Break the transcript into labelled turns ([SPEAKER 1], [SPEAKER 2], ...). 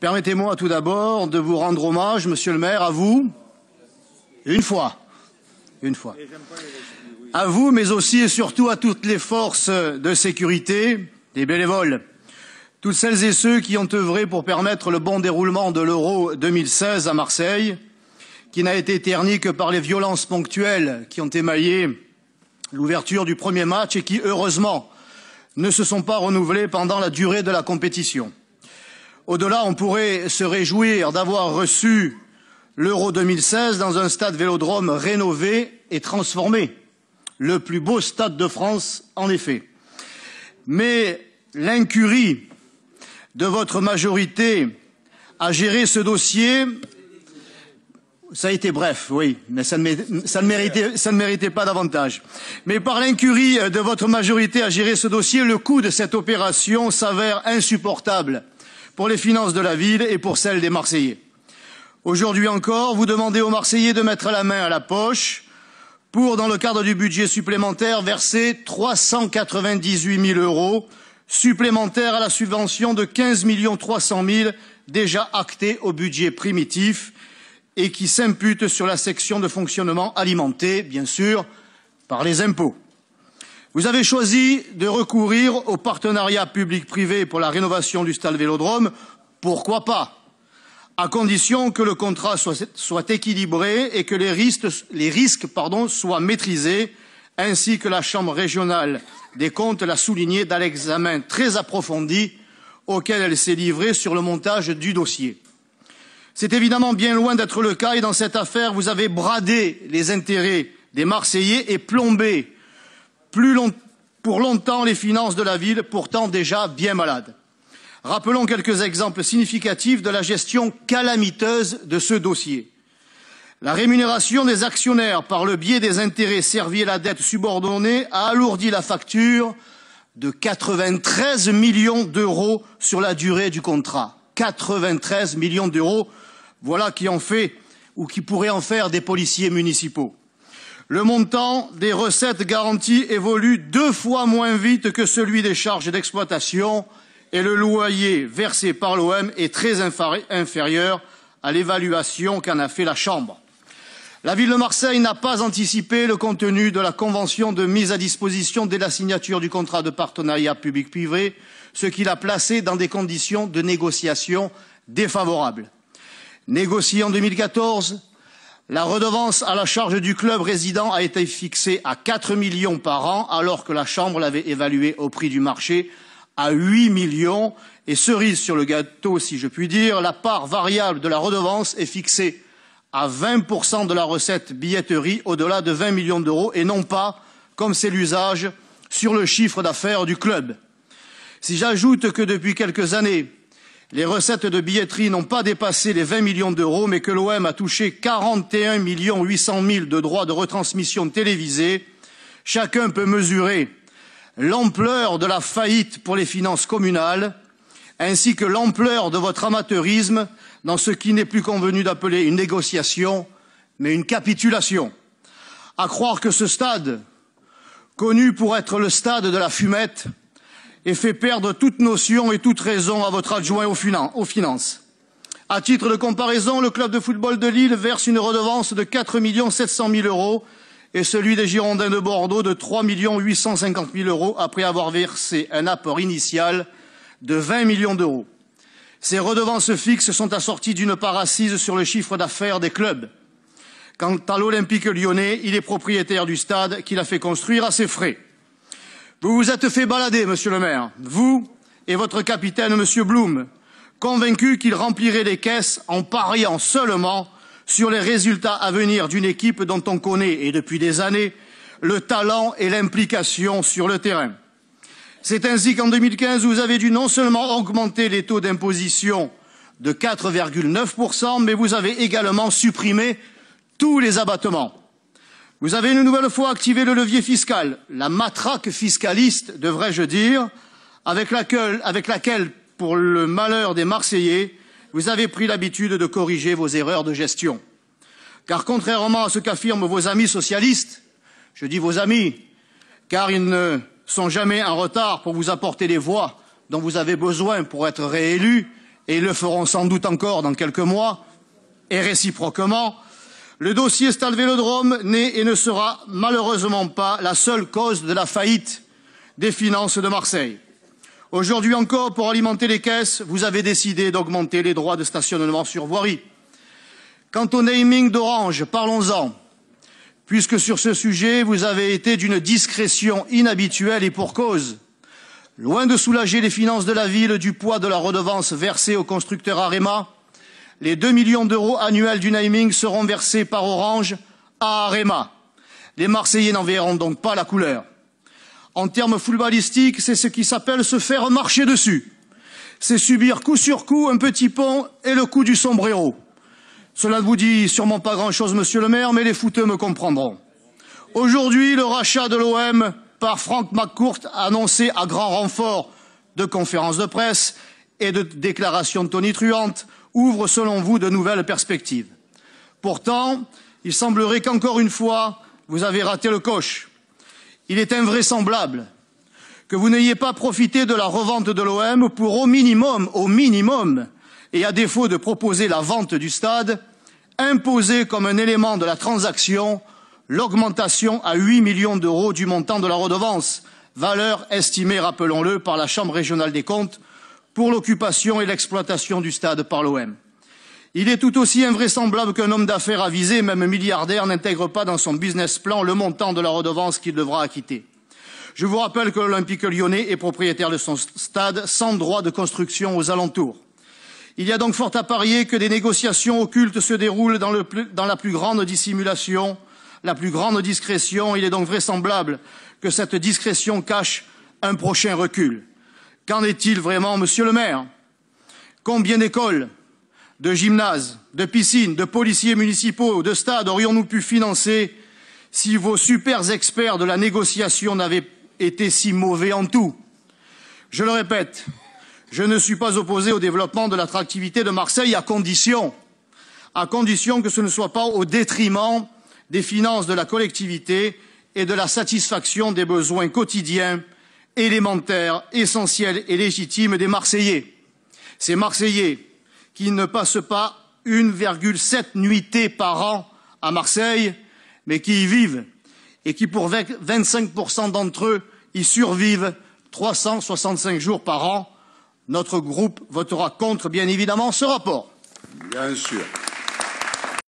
[SPEAKER 1] Permettez-moi tout d'abord de vous rendre hommage, monsieur le maire, à vous, une fois, à vous, mais aussi et surtout à toutes les forces de sécurité, les bénévoles, toutes celles et ceux qui ont œuvré pour permettre le bon déroulement de l'Euro 2016 à Marseille, qui n'a été terni que par les violences ponctuelles qui ont émaillé l'ouverture du premier match et qui, heureusement, ne se sont pas renouvelées pendant la durée de la compétition. Au-delà, on pourrait se réjouir d'avoir reçu l'Euro 2016 dans un stade Vélodrome rénové et transformé, le plus beau stade de France, en effet. Mais l'incurie de votre majorité à gérer ce dossier, ça a été bref, oui, mais ça ne méritait pas davantage. Mais par l'incurie de votre majorité à gérer ce dossier, le coût de cette opération s'avère insupportable pour les finances de la ville et pour celles des Marseillais. Aujourd'hui encore, vous demandez aux Marseillais de mettre la main à la poche pour, dans le cadre du budget supplémentaire, verser 398 000 € supplémentaires à la subvention de 15 300 000 déjà actée au budget primitif et qui s'impute sur la section de fonctionnement alimentée, bien sûr, par les impôts. Vous avez choisi de recourir au partenariat public-privé pour la rénovation du stade Vélodrome. Pourquoi pas? À condition que le contrat soit équilibré et que les risques soient maîtrisés, ainsi que la Chambre régionale des comptes l'a souligné dans l'examen très approfondi auquel elle s'est livrée sur le montage du dossier. C'est évidemment bien loin d'être le cas et dans cette affaire, vous avez bradé les intérêts des Marseillais et plombé pour longtemps les finances de la ville, pourtant déjà bien malades. Rappelons quelques exemples significatifs de la gestion calamiteuse de ce dossier. La rémunération des actionnaires par le biais des intérêts servis à la dette subordonnée a alourdi la facture de 93 millions € sur la durée du contrat. 93 millions €, voilà qui en fait ou qui pourrait en faire des policiers municipaux. Le montant des recettes garanties évolue 2 fois moins vite que celui des charges d'exploitation et le loyer versé par l'OM est très inférieur à l'évaluation qu'en a fait la Chambre. La ville de Marseille n'a pas anticipé le contenu de la convention de mise à disposition dès la signature du contrat de partenariat public-privé, ce qui l'a placé dans des conditions de négociation défavorables. Négociée en 2014, la redevance à la charge du club résident a été fixée à 4 millions par an, alors que la Chambre l'avait évaluée au prix du marché à 8 millions. Et cerise sur le gâteau, si je puis dire, la part variable de la redevance est fixée à 20% de la recette billetterie au-delà de 20 millions € et non pas, comme c'est l'usage, sur le chiffre d'affaires du club. Si j'ajoute que depuis quelques années, les recettes de billetterie n'ont pas dépassé les 20 millions €, mais que l'OM a touché 41 800 000 de droits de retransmission télévisés, chacun peut mesurer l'ampleur de la faillite pour les finances communales, ainsi que l'ampleur de votre amateurisme dans ce qui n'est plus convenu d'appeler une négociation, mais une capitulation. À croire que ce stade, connu pour être le stade de la fumette, ait fait perdre toute notion et toute raison à votre adjoint aux finances. À titre de comparaison, le club de football de Lille verse une redevance de 4 700 000 € et celui des Girondins de Bordeaux de 3 850 000 € après avoir versé un apport initial de 20 millions €. Ces redevances fixes sont assorties d'une part assise sur le chiffre d'affaires des clubs. Quant à l'Olympique lyonnais, il est propriétaire du stade qu'il a fait construire à ses frais. Vous vous êtes fait balader, monsieur le maire, vous et votre capitaine, monsieur Blum, convaincus qu'il remplirait les caisses en pariant seulement sur les résultats à venir d'une équipe dont on connaît, et depuis des années, le talent et l'implication sur le terrain. C'est ainsi qu'en 2015, vous avez dû non seulement augmenter les taux d'imposition de 4,9%, mais vous avez également supprimé tous les abattements. Vous avez une nouvelle fois activé le levier fiscal, la matraque fiscaliste, devrais-je dire, avec laquelle, pour le malheur des Marseillais, vous avez pris l'habitude de corriger vos erreurs de gestion. Car contrairement à ce qu'affirment vos amis socialistes, je dis vos amis, car ils ne sont jamais en retard pour vous apporter les voix dont vous avez besoin pour être réélus et ils le feront sans doute encore dans quelques mois, et réciproquement, le dossier Stade Vélodrome n'est et ne sera malheureusement pas la seule cause de la faillite des finances de Marseille. Aujourd'hui encore, pour alimenter les caisses, vous avez décidé d'augmenter les droits de stationnement sur voirie. Quant au naming d'Orange, parlons-en, puisque sur ce sujet, vous avez été d'une discrétion inhabituelle et pour cause. Loin de soulager les finances de la ville du poids de la redevance versée au constructeur Arema, les 2 millions d'euros annuels du naming seront versés par Orange à Arema. Les Marseillais n'en verront donc pas la couleur. En termes footballistiques, c'est ce qui s'appelle se faire marcher dessus. C'est subir coup sur coup un petit pont et le coup du sombrero. Cela ne vous dit sûrement pas grand-chose, monsieur le maire, mais les footeux me comprendront. Aujourd'hui, le rachat de l'OM par Frank McCourt, annoncé à grand renfort de conférences de presse et de déclarations tonitruantes, ouvre selon vous de nouvelles perspectives. Pourtant, il semblerait qu'encore une fois, vous avez raté le coche. Il est invraisemblable que vous n'ayez pas profité de la revente de l'OM pour au minimum, et à défaut de proposer la vente du stade, imposer comme un élément de la transaction l'augmentation à 8 millions d'euros du montant de la redevance, valeur estimée, rappelons-le, par la Chambre régionale des comptes pour l'occupation et l'exploitation du stade par l'OM. Il est tout aussi invraisemblable qu'un homme d'affaires avisé, même milliardaire, n'intègre pas dans son business plan le montant de la redevance qu'il devra acquitter. Je vous rappelle que l'Olympique lyonnais est propriétaire de son stade sans droit de construction aux alentours. Il y a donc fort à parier que des négociations occultes se déroulent dans la plus grande dissimulation, la plus grande discrétion. Il est donc vraisemblable que cette discrétion cache un prochain recul. Qu'en est-il vraiment, monsieur le maire? Combien d'écoles, de gymnases, de piscines, de policiers municipaux, de stades aurions-nous pu financer si vos super experts de la négociation n'avaient été si mauvais en tout? Je le répète, je ne suis pas opposé au développement de l'attractivité de Marseille à condition que ce ne soit pas au détriment des finances de la collectivité et de la satisfaction des besoins quotidiens, élémentaires, essentiels et légitimes des Marseillais. Ces Marseillais qui ne passent pas 1,7 nuitées par an à Marseille, mais qui y vivent et qui, pour 25% d'entre eux, y survivent 365 jours par an. Notre groupe votera contre, bien évidemment, ce rapport.
[SPEAKER 2] Bien sûr.